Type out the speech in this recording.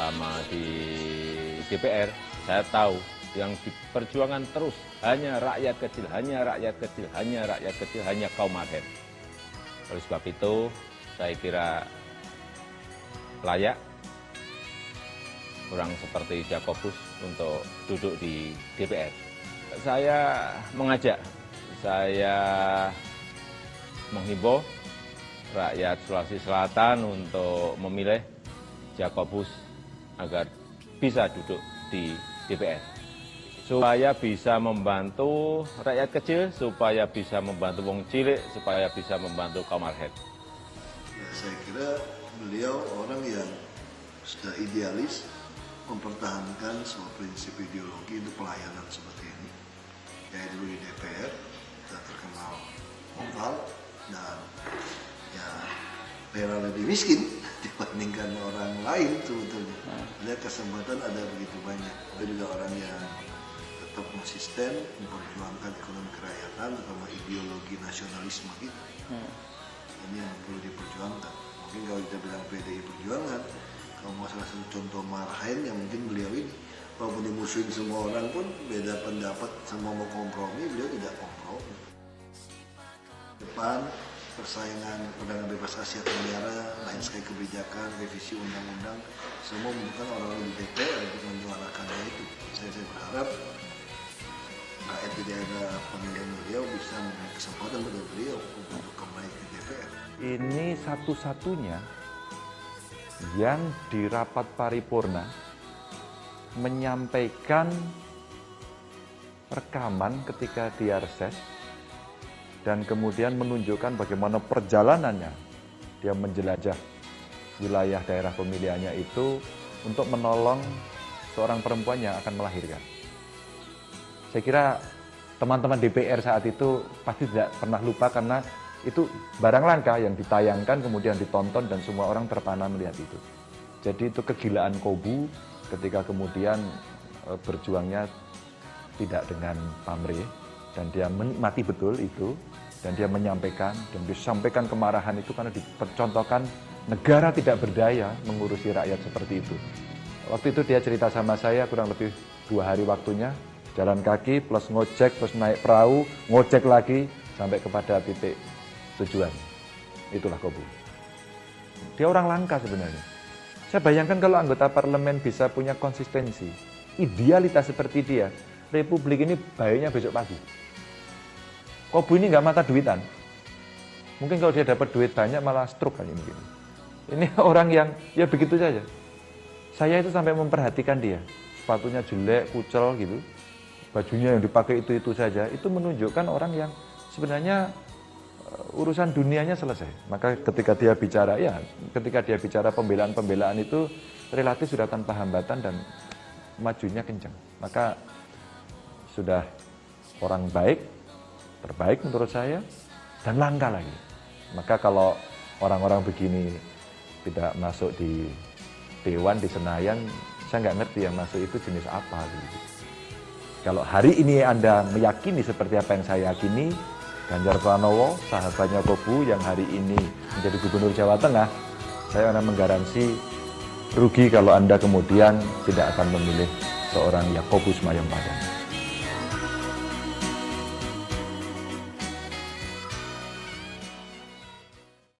selama di DPR, saya tahu yang diperjuangkan terus hanya rakyat kecil, hanya rakyat kecil, hanya rakyat kecil, hanya kaum marhen. Oleh sebab itu, saya kira layak orang seperti Jacobus untuk duduk di DPR. Saya mengajak, saya menghimbau rakyat Sulawesi Selatan untuk memilih Jacobus agar bisa duduk di DPR. Supaya bisa membantu rakyat kecil, supaya bisa membantu wong cilik, supaya bisa membantu kaum marhen. Ya, saya kira beliau orang yang sudah idealis, mempertahankan sebuah prinsip ideologi untuk pelayanan seperti ini. Dari dulu di DPR, sudah terkenal moral dan ya lebih miskin dibandingkan orang lain sebetulnya. Ada kesempatan ada begitu banyak. Ada juga orang yang tetap konsisten memperjuangkan ekonomi kerakyatan terutama ideologi nasionalisme kita. Ini yang perlu diperjuangkan. Mungkin kalau kita bilang PDI Perjuangan, kalau mau salah satu contoh marhen yang mungkin beliau ini, walaupun dimusuhin semua orang pun beda pendapat, semua mau kompromi, beliau tidak kompromi. Depan persaingan perdagangan bebas Asia Tenggara, lain sekali kebijakan, revisi undang-undang, semua membutuhkan orang-orang di DPR untuk menyuarakannya itu. Saya berharap rakyat di daerah pemilihan beliau bisa memberi kesempatan pada beliau untuk kembali ke DPR. Ini satu-satunya yang di rapat paripurna menyampaikan rekaman ketika dia reses dan kemudian menunjukkan bagaimana perjalanannya dia menjelajah wilayah daerah pemilihannya itu untuk menolong seorang perempuan yang akan melahirkan. Saya kira teman-teman DPR saat itu pasti tidak pernah lupa karena itu barang langka yang ditayangkan kemudian ditonton dan semua orang terpana melihat itu. Jadi itu kegilaan Kobu ketika kemudian berjuangnya tidak dengan pamrih dan dia menikmati betul itu dan dia menyampaikan dan disampaikan kemarahan itu karena dipercontohkan negara tidak berdaya mengurusi rakyat seperti itu. Waktu itu dia cerita sama saya kurang lebih 2 hari waktunya, jalan kaki plus ngojek plus naik perahu, ngojek lagi sampai kepada titik tujuan. Itulah Kobu. Dia orang langka sebenarnya. Saya bayangkan kalau anggota parlemen bisa punya konsistensi, idealitas seperti dia, republik ini baiknya besok pagi. Kobu ini nggak mata duitan. Mungkin kalau dia dapat duit banyak malah stroke kali mungkin. Ini orang yang ya begitu saja. Saya itu sampai memperhatikan dia. Sepatunya jelek, kucel gitu. Bajunya yang dipakai itu saja. Itu menunjukkan orang yang sebenarnya urusan dunianya selesai. Maka ketika dia bicara pembelaan-pembelaan itu relatif sudah tanpa hambatan dan majunya kencang. Maka sudah orang baik, terbaik menurut saya, dan langka lagi. Maka kalau orang-orang begini tidak masuk di Dewan, di Senayan, saya nggak ngerti yang masuk itu jenis apa. Gitu. Kalau hari ini Anda meyakini seperti apa yang saya yakini, Ganjar Pranowo, sahabatnya Kobu yang hari ini menjadi Gubernur Jawa Tengah, saya akan menggaransi rugi kalau Anda kemudian tidak akan memilih seorang Jacobus Mayang Padang.